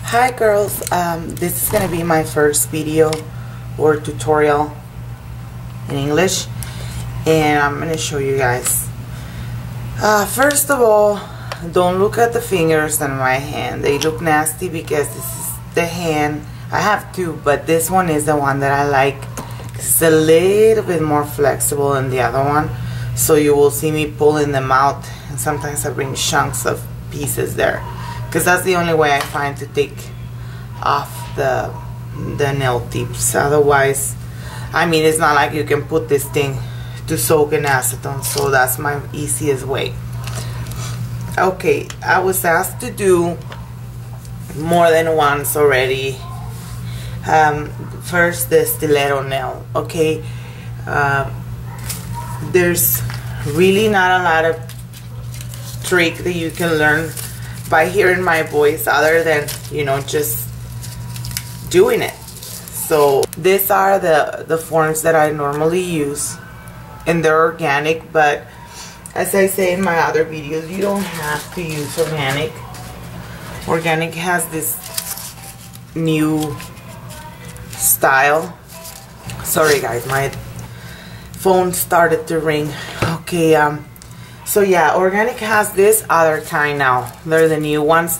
Hi girls, this is going to be my first video or tutorial in English, and I'm going to show you guys. First of all, don't look at the fingers on my hand. They look nasty because this is the hand. I have two, but this one is the one that I like. It's a little bit more flexible than the other one, so you will see me pulling them out, and sometimes I bring chunks of pieces there, because that's the only way I find to take off the nail tips. Otherwise, I mean, it's not like you can put this thing to soak in acetone, so that's my easiest way. Okay, I was asked to do more than once already. First, the stiletto nail. Okay, there's really not a lot of trick that you can learn by hearing my voice, other than, you know, just doing it. So these are the forms that I normally use, and they're organic, but as I say in my other videos, you don't have to use organic. Organic has this new style. Sorry guys, my phone started to ring. Okay, so yeah, organic has this other kind now. They're the new ones,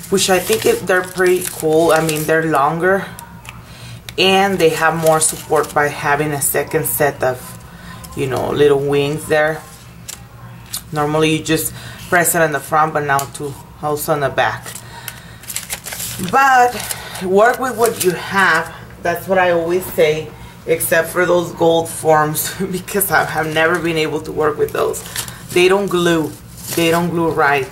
which I think they're pretty cool. I mean, they're longer and they have more support by having a second set of, you know, little wings there. Normally you just press it on the front, but now too also on the back. But work with what you have. That's what I always say, except for those gold forms, because I have never been able to work with those. They don't glue. They don't glue right.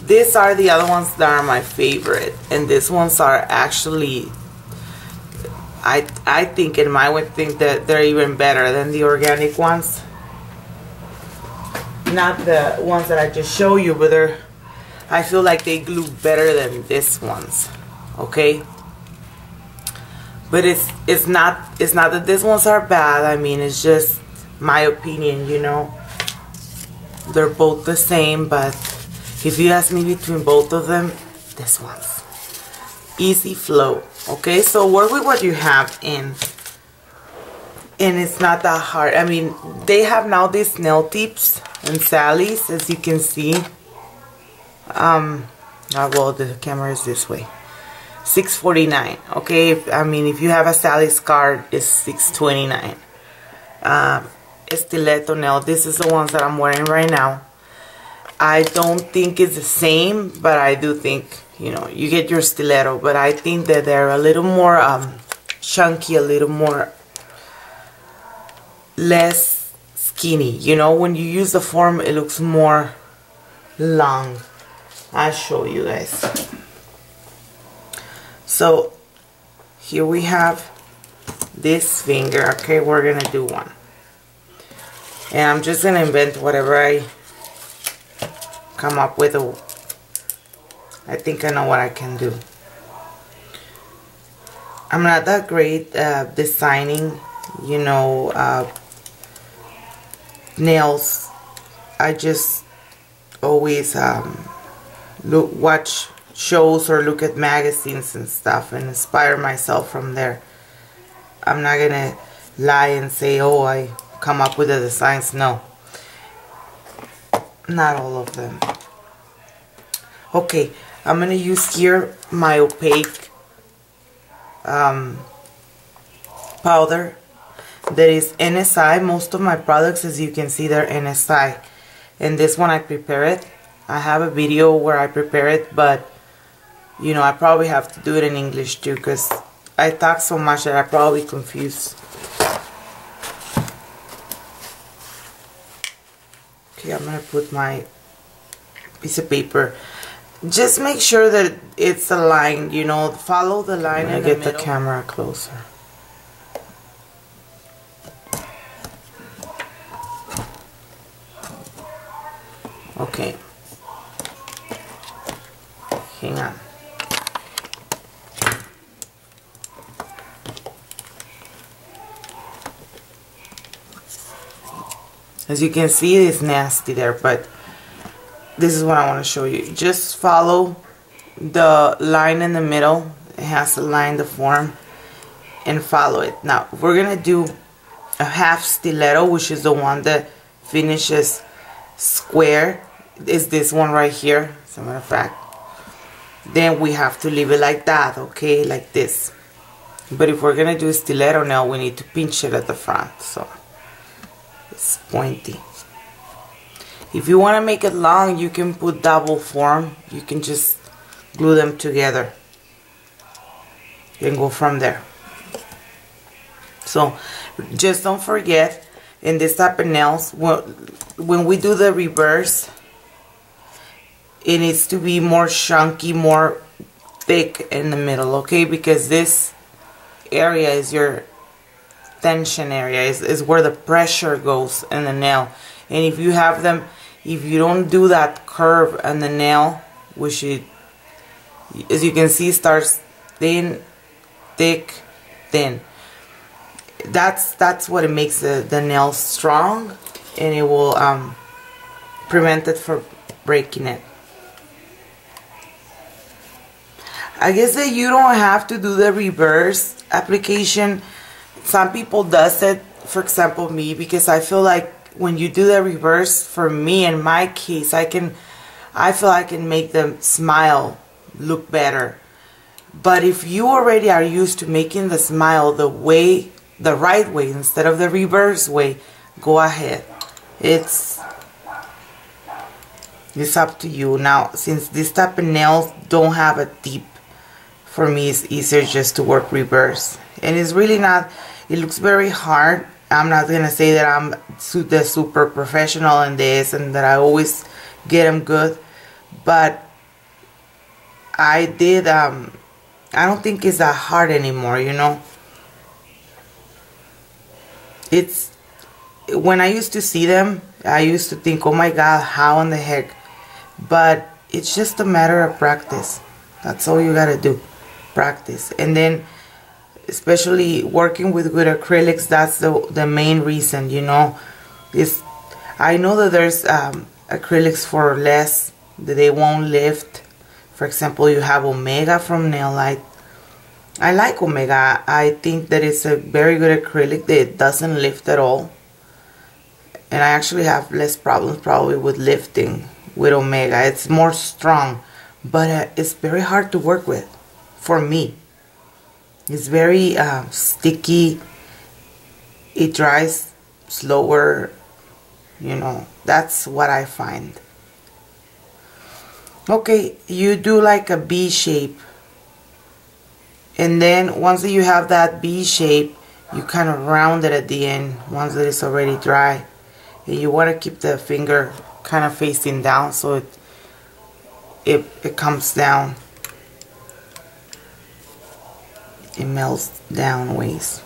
These are the other ones that are my favorite, and these ones are actually, I think, in my way, think that they're even better than the organic ones. Not the ones that I just show you, but I feel like they glue better than these ones. Okay, but it's not that these ones are bad. I mean, it's just my opinion, you know. They're both the same, but if you ask me between both of them, this one's easy flow. Okay, so work with what you have, and it's not that hard. I mean, they have now these nail tips and Sally's, as you can see. Well, the camera is this way. $6.49. Okay, I mean, if you have a Sally's card, it's $6.29. Stiletto nail. This is the ones that I'm wearing right now. I don't think it's the same, but I do think, you know, you get your stiletto, but I think that they're a little more chunky, a little more less skinny. You know, when you use the form, it looks more long. I'll show you guys. So here we have this finger. Okay, we're gonna do one, and I'm just gonna invent whatever I come up with. I think I know what I can do. I'm not that great designing, you know, nails. I just always watch shows or look at magazines and stuff and inspire myself from there. I'm not gonna lie and say, oh, I come up with the designs. No, not all of them. Okay, I'm gonna use here my opaque powder that is NSI. Most of my products, as you can see, they're NSI, and this one I prepare it. I have a video where I prepare it, but you know, I probably have to do it in English too, because I talk so much that I probably confuse. Okay, I'm gonna put my piece of paper. Just make sure that it's aligned, you know, follow the line and get the camera closer. Okay. Hang on. As you can see, it's nasty there, but this is what I want to show you. Just follow the line in the middle. It has to line the form and follow it. Now we're gonna do a half stiletto, which is the one that finishes square. Is this one right here, as a matter of fact. Then we have to leave it like that, okay, like this. But if we're gonna do a stiletto nail, we need to pinch it at the front, so it's pointy. If you want to make it long, you can put double form. You can just glue them together and go from there. So just don't forget, in this type of nails, when we do the reverse, it needs to be more chunky, more thick in the middle, okay? Because this area is your tension area, is where the pressure goes in the nail. And if you have them, if you don't do that curve on the nail, which it, as you can see, starts thin, thick, thin. That's what it makes the nail strong, and it will prevent it from breaking it. I guess that you don't have to do the reverse application. Some people does it, for example me, because I feel like when you do the reverse, for me in my case, I feel I can make them smile look better. But if you already are used to making the smile the right way instead of the reverse way, go ahead. It's up to you. Now, since this type of nails don't have a tip, for me it's easier just to work reverse. And it's really not, it looks very hard. I'm not gonna say that I'm the super professional in this and that I always get them good, but I don't think it's that hard anymore, you know. It's, when I used to see them, I used to think, oh my god, how in the heck? But it's just a matter of practice. That's all you gotta do, practice. And then especially working with good acrylics, that's the main reason, you know. I know that there's acrylics for less, that they won't lift. For example, you have Omega from Nail Light. I like Omega. I think that it's a very good acrylic that doesn't lift at all. And I actually have less problems probably with lifting with Omega. It's more strong, but it's very hard to work with for me. It's very sticky. It dries slower, you know. That's what I find. Okay, you do like a B shape, and then once that you have that B shape, you kind of round it at the end once that it's already dry. And you want to keep the finger kind of facing down so it comes down. It melts down ways.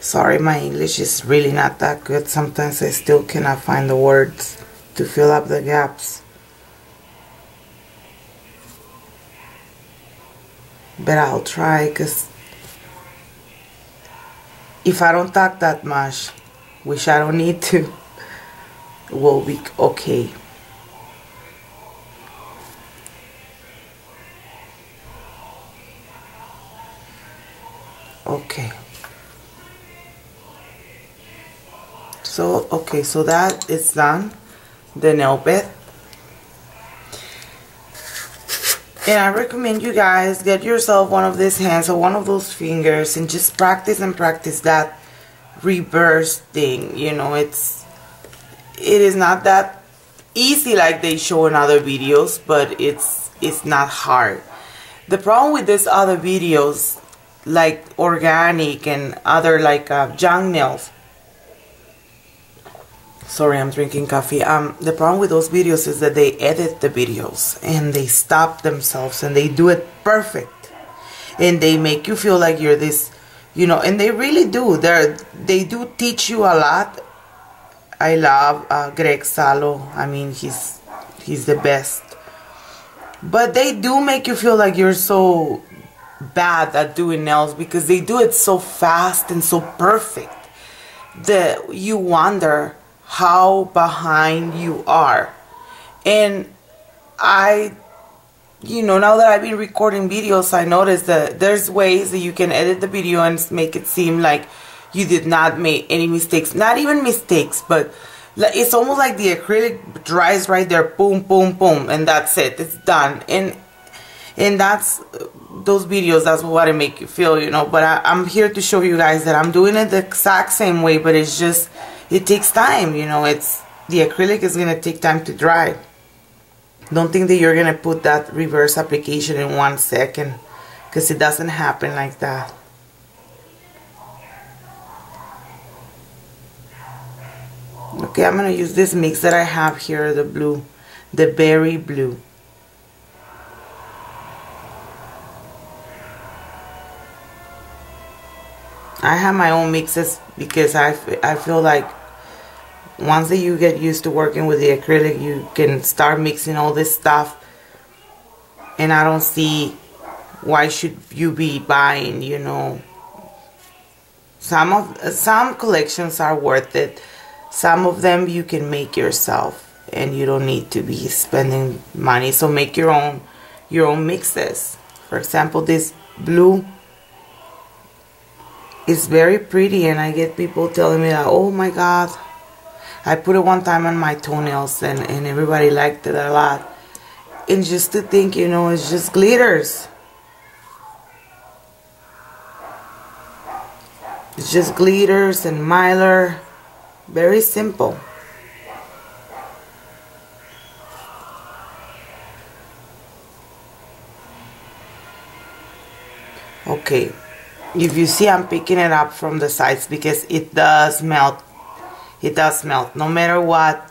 Sorry, my English is really not that good. Sometimes I still cannot find the words to fill up the gaps. But I'll try, because if I don't talk that much, which I don't need to, it will be okay. Okay. So that is done, the nail bed. And I recommend you guys get yourself one of these hands or one of those fingers and just practice and practice that reverse thing. You know, it is not that easy like they show in other videos, but it's not hard. The problem with these other videos, like organic and other like junk nails, sorry, I'm drinking coffee. The problem with those videos is that they edit the videos and they stop themselves and they do it perfect, and they make you feel like you're this, you know, and they really do. They do teach you a lot. I love Greg Salo. I mean, he's the best. But they do make you feel like you're so bad at doing nails because they do it so fast and so perfect that you wonder how behind you are. And I you know, now that I've been recording videos, I noticed that there's ways that you can edit the video and make it seem like you did not make any mistakes. Not even mistakes, but it's almost like the acrylic dries right there, boom, boom, boom, and that's it. It's done. And that's those videos. That's what it make you feel, you know. But I'm here to show you guys that I'm doing it the exact same way, but it's just, it takes time, you know. It's the acrylic is gonna take time to dry. Don't think that you're gonna put that reverse application in 1 second, because it doesn't happen like that. Okay, I'm gonna use this mix that I have here, the blue, the berry blue. I have my own mixes because I feel like once that you get used to working with the acrylic, you can start mixing all this stuff, and I don't see why should you be buying, you know. Some collections are worth it. Some of them you can make yourself, and you don't need to be spending money. So make your own mixes. For example, this blue is very pretty, and I get people telling me that, oh my god, I put it one time on my toenails, and everybody liked it a lot. And just to think, you know, it's just glitters. It's just glitters and mylar. Very simple. Okay, if you see, I'm picking it up from the sides because it does melt. It does melt. No matter what,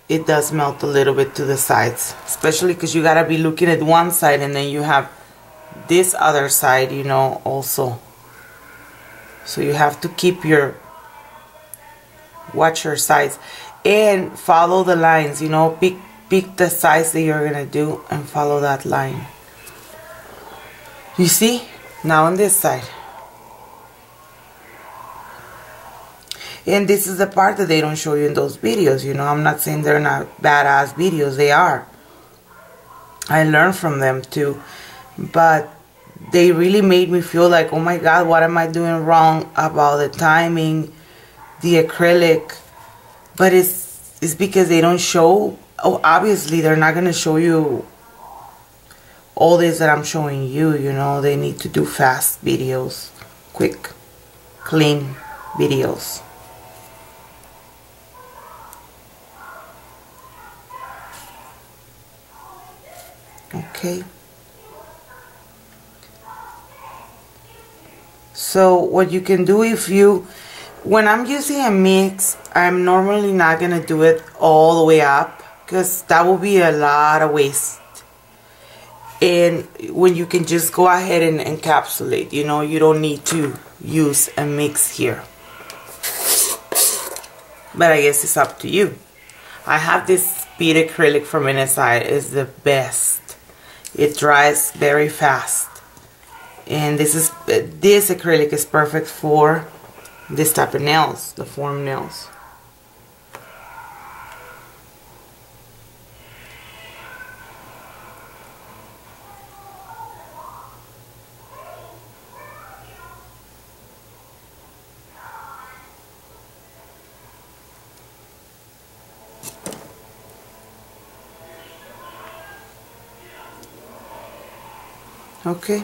it does melt a little bit to the sides. Especially because you gotta be looking at one side, and then you have this other side, you know, also. So you have to keep watch your sides and follow the lines, you know. Pick the size that you're gonna do and follow that line. You see? Now on this side. And this is the part that they don't show you in those videos, you know. I'm not saying they're not badass videos. They are. I learned from them too. But they really made me feel like, oh my god, what am I doing wrong about the timing, the acrylic? But it's because they don't show. Oh, obviously they're not going to show you all this that I'm showing you, you know. They need to do fast videos, quick, clean videos. Okay. So what you can do, when I'm using a mix, I'm normally not going to do it all the way up, because that will be a lot of waste. And when you can just go ahead and encapsulate, you know, you don't need to use a mix here. But I guess it's up to you. I have this speed acrylic from NSI. It's the best. It dries very fast. And this acrylic is perfect for this type of nails, the form nails. Okay.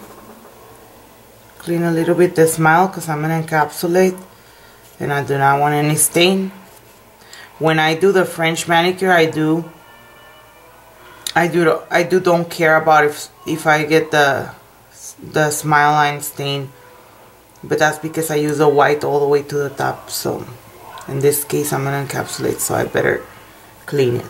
Clean a little bit the smile because I'm going to encapsulate, and I do not want any stain. When I do the French manicure, I don't care about if I get the smile line stain, but that's because I use the white all the way to the top. So in this case, I'm going to encapsulate, so I better clean it.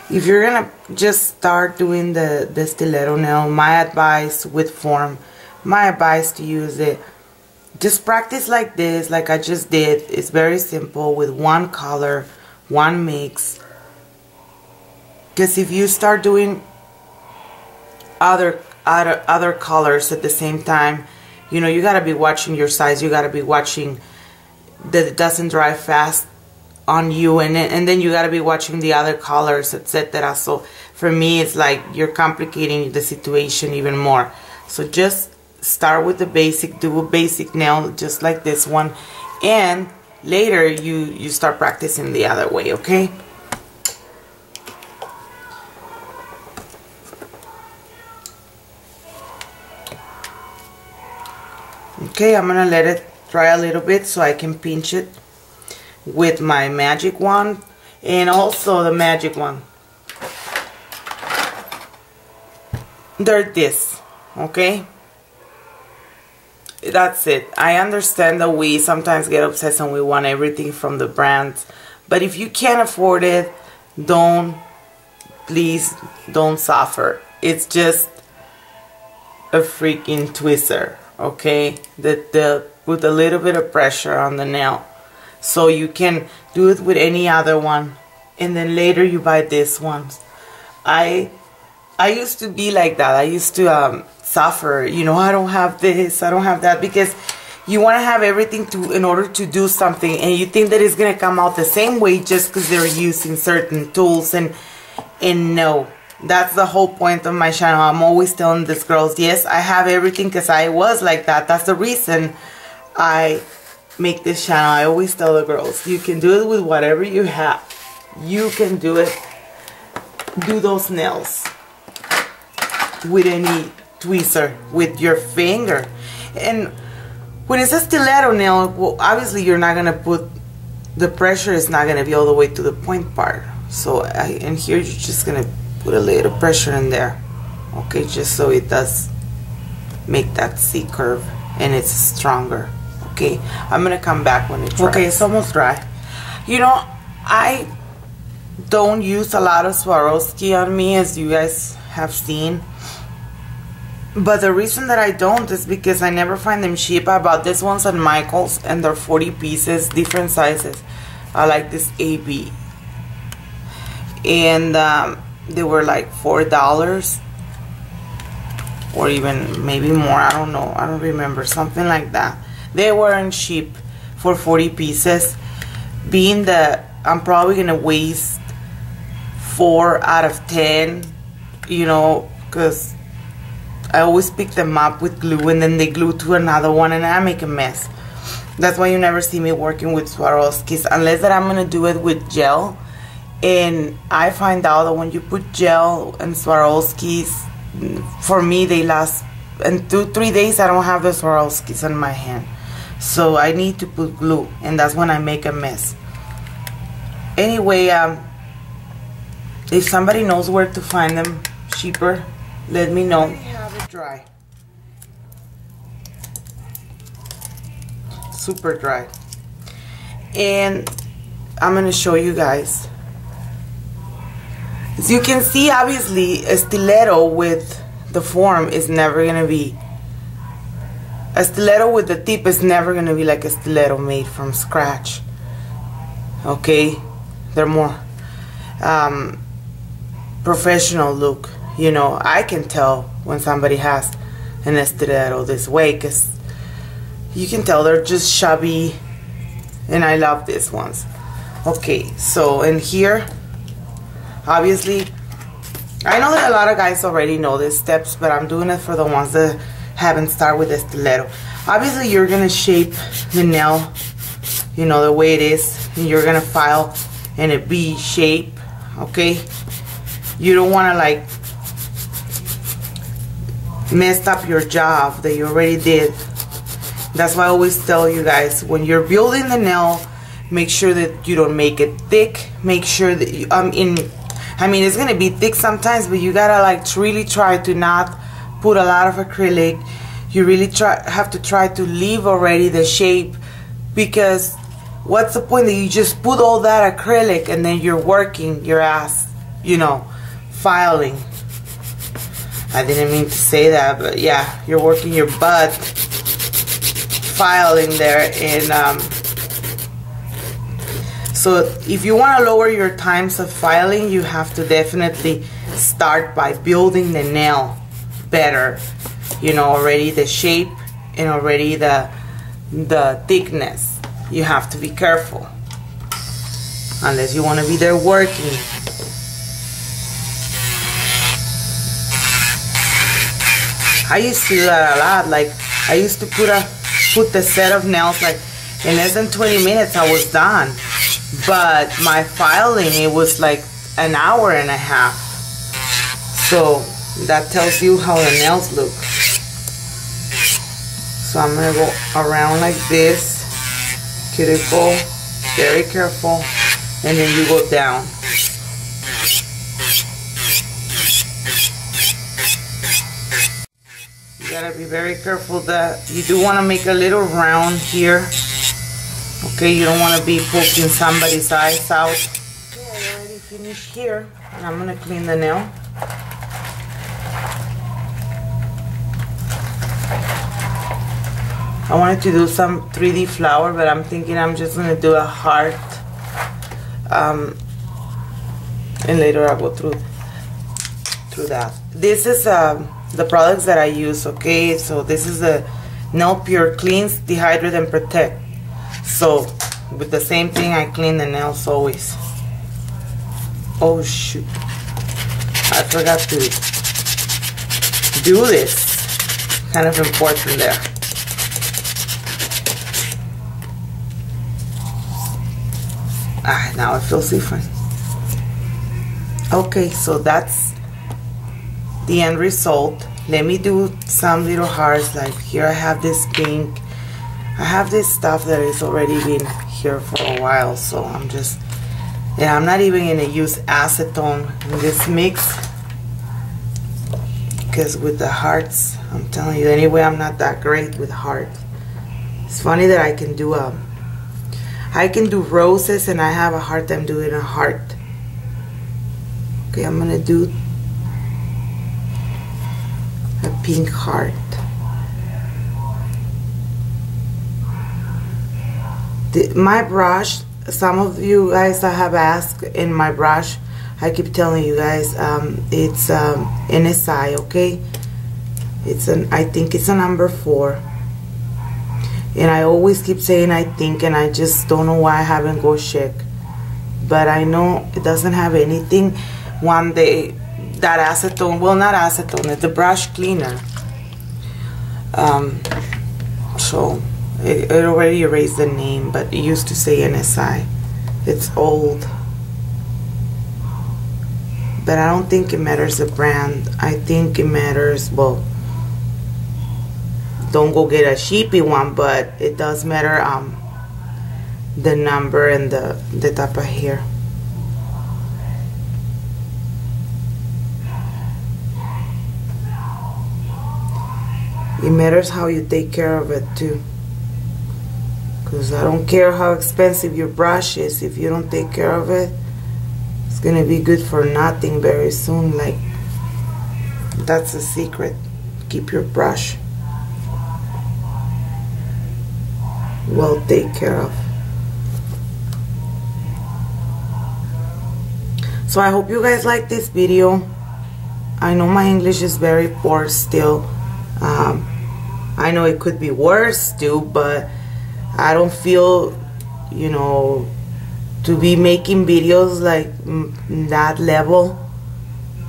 If you're gonna just start doing the stiletto nail, my advice with form, my advice to you is that just practice like this, like I just did. It's very simple with one color, one mix. Because if you start doing other colors at the same time, you know, you gotta be watching your size. You gotta be watching that it doesn't dry fast on you, and then you got to be watching the other colors, etc. So for me, it's like you're complicating the situation even more. So just start with the basic, do a basic nail just like this one, and later you start practicing the other way, okay? Okay, I'm gonna let it dry a little bit so I can pinch it with my magic wand, and also the magic wand. They're this, okay? That's it. I understand that we sometimes get obsessed and we want everything from the brands, but if you can't afford it, please don't suffer. It's just a freaking twister, okay? That with a little bit of pressure on the nail. So you can do it with any other one, and then later you buy this one. I used to be like that. I used to suffer, you know, I don't have this, I don't have that, because you want to have everything in order to do something, and you think that it's going to come out the same way just because they're using certain tools, and no, that's the whole point of my channel. I'm always telling these girls, yes, I have everything because I was like that. That's the reason I make this channel. I always tell the girls, you can do it with whatever you have. You can do it. Do those nails with any tweezer, with your finger. And when it's a stiletto nail, well, obviously you're not gonna put, the pressure is not gonna be all the way to the point part. So and here you're just gonna put a little pressure in there, okay, just so it does make that C curve and it's stronger. Okay, I'm gonna come back when it's dry. Okay, it's almost dry. You know, I don't use a lot of Swarovski on me, as you guys have seen, but the reason that I don't is because I never find them cheap. I bought these ones at Michael's, and they're 40 pieces, different sizes. I like this AB, and they were like $4 or even maybe more. I don't know, I don't remember, something like that. They weren't cheap for 40 pieces. Being that I'm probably gonna waste 4 out of 10, you know, because I always pick them up with glue and then they glue to another one and I make a mess. That's why you never see me working with Swarovskis, unless that I'm gonna do it with gel. And I find out that when you put gel and Swarovskis, for me they last in 2-3 days. I don't have the Swarovskis on my hand, so I need to put glue, and that's when I make a mess. Anyway, if somebody knows where to find them cheaper, let me know. I have it dry, super dry, and I'm gonna show you guys. As you can see, obviously a stiletto with the form is never gonna be, a stiletto with the tip is never gonna be like a stiletto made from scratch. Okay, they're more professional look. You know, I can tell when somebody has an stiletto this way, because you can tell they're just shabby, and I love these ones. Okay, so in here, obviously, I know that a lot of guys already know these steps, but I'm doing it for the ones that haven't started with the stiletto. Obviously, you're gonna shape the nail, you know, the way it is, and you're gonna file in a V shape, okay? You don't wanna like mess up your job that you already did. That's why I always tell you guys, when you're building the nail, make sure that you don't make it thick. Make sure that you, I mean, it's gonna be thick sometimes, but you gotta like really try to not put a lot of acrylic. You really have to try to leave already the shape, because what's the point that you just put all that acrylic and then you're working your ass, you know, filing. I didn't mean to say that, but yeah, you're working your butt filing there. And so if you want to lower your times of filing, you have to definitely start by building the nail better, you know, already the shape and already the thickness. you have to be careful. Unless you want to be there working. I used to do that a lot. Like, I used to put the set of nails, like, in less than 20 minutes I was done. But my filing, it was like an hour and a half. So that tells you how the nails look. So I'm gonna go around like this, cuticle, very careful, and then you go down. You gotta be very careful that you do want to make a little round here. Okay, you don't want to be poking somebody's eyes out. Okay, I already finished here, and I'm gonna clean the nail. I wanted to do some 3D flower, but I'm thinking I'm just gonna do a heart, and later I'll go through that. This is the products that I use. Okay, so this is the Nail Pure Cleans, Dehydrate, and Protect. So with the same thing, I clean the nails always. Oh shoot, I forgot to do this. Kind of important there. Ah, now it feels different. Okay, so that's the end result. Let me do some little hearts. Like here I have this pink. I have this stuff that is already been here for a while, so I'm just, and I'm not even gonna use acetone in this mix, because with the hearts, I'm telling you, anyway, I'm not that great with hearts. It's funny that I can do roses, and I have a hard time doing a heart. Okay, I'm gonna do a pink heart. My brush, some of you guys I have asked in my brush, I keep telling you guys, it's NSI, okay? I think it's a number 4. And I always keep saying I think, and I just don't know why I haven't go check. But I know it doesn't have anything. One day, that acetone, well, not acetone, it's the brush cleaner. So it already erased the name, but it used to say NSI. It's old. But I don't think it matters the brand. I think it matters, well, don't go get a cheapy one, but it does matter the number and the type of hair. It matters how you take care of it too, because I don't care how expensive your brush is. If you don't take care of it, it's gonna be good for nothing very soon. Like, that's the secret. Keep your brush well taken care of. So I hope you guys like this video. I know my English is very poor still. I know it could be worse too, but I don't feel, you know, to be making videos like that level.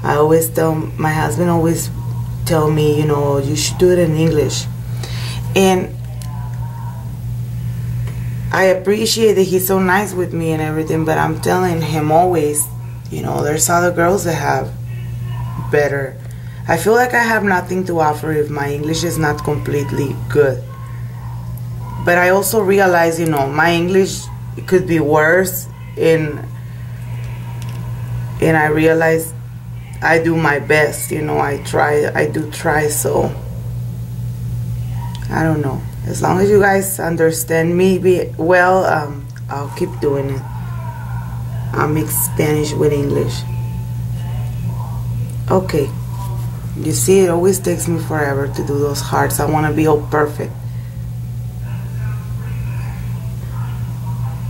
I always tell, my husband always tell me, you know, you should do it in English. And I appreciate that he's so nice with me and everything, but I'm telling him always, you know, there's other girls that have better. I feel like I have nothing to offer if my English is not completely good. But I also realize, you know, my English could be worse, and I realize I do my best, you know, I do try, so I don't know. As long as you guys understand me well, I'll keep doing it. I'll mix Spanish with English. Okay. You see, it always takes me forever to do those hearts. I want to be all perfect.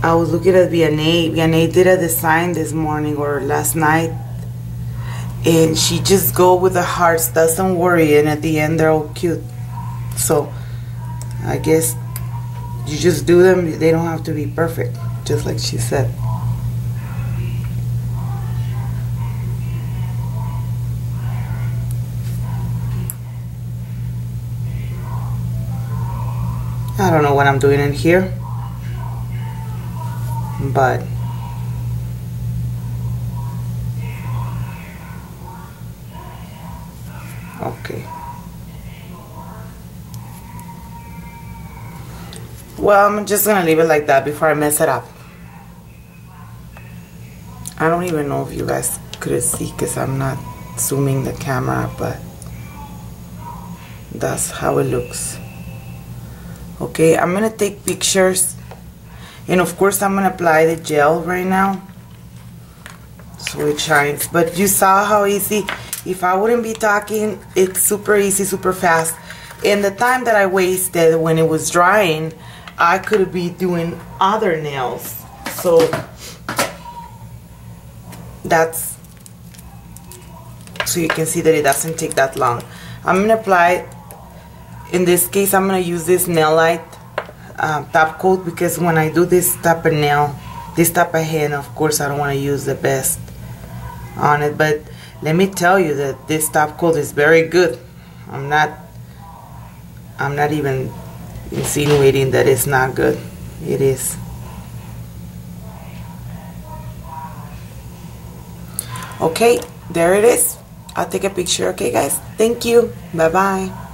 I was looking at Vianney. Vianney did a design this morning or last night, and she just go with the hearts, doesn't worry, and at the end they're all cute. So I guess you just do them. They don't have to be perfect, just like she said. I don't know what I'm doing in here, but okay. Well, I'm just gonna leave it like that before I mess it up. I don't even know if you guys could see because I'm not zooming the camera, but that's how it looks. Okay, I'm gonna take pictures, and of course I'm gonna apply the gel right now so it shines. But you saw how easy. If I wouldn't be talking, it's super easy, super fast. And the time that I wasted when it was drying, I could be doing other nails. So that's, so you can see that it doesn't take that long. I'm gonna apply, in this case I'm gonna use this nail light top coat, because when I do this type of nail, this type of hand, of course I don't want to use the best on it. But let me tell you that this top coat is very good. I'm not even insinuating that it's not good. It is. Okay, there it is. I'll take a picture. Okay guys, thank you. Bye bye.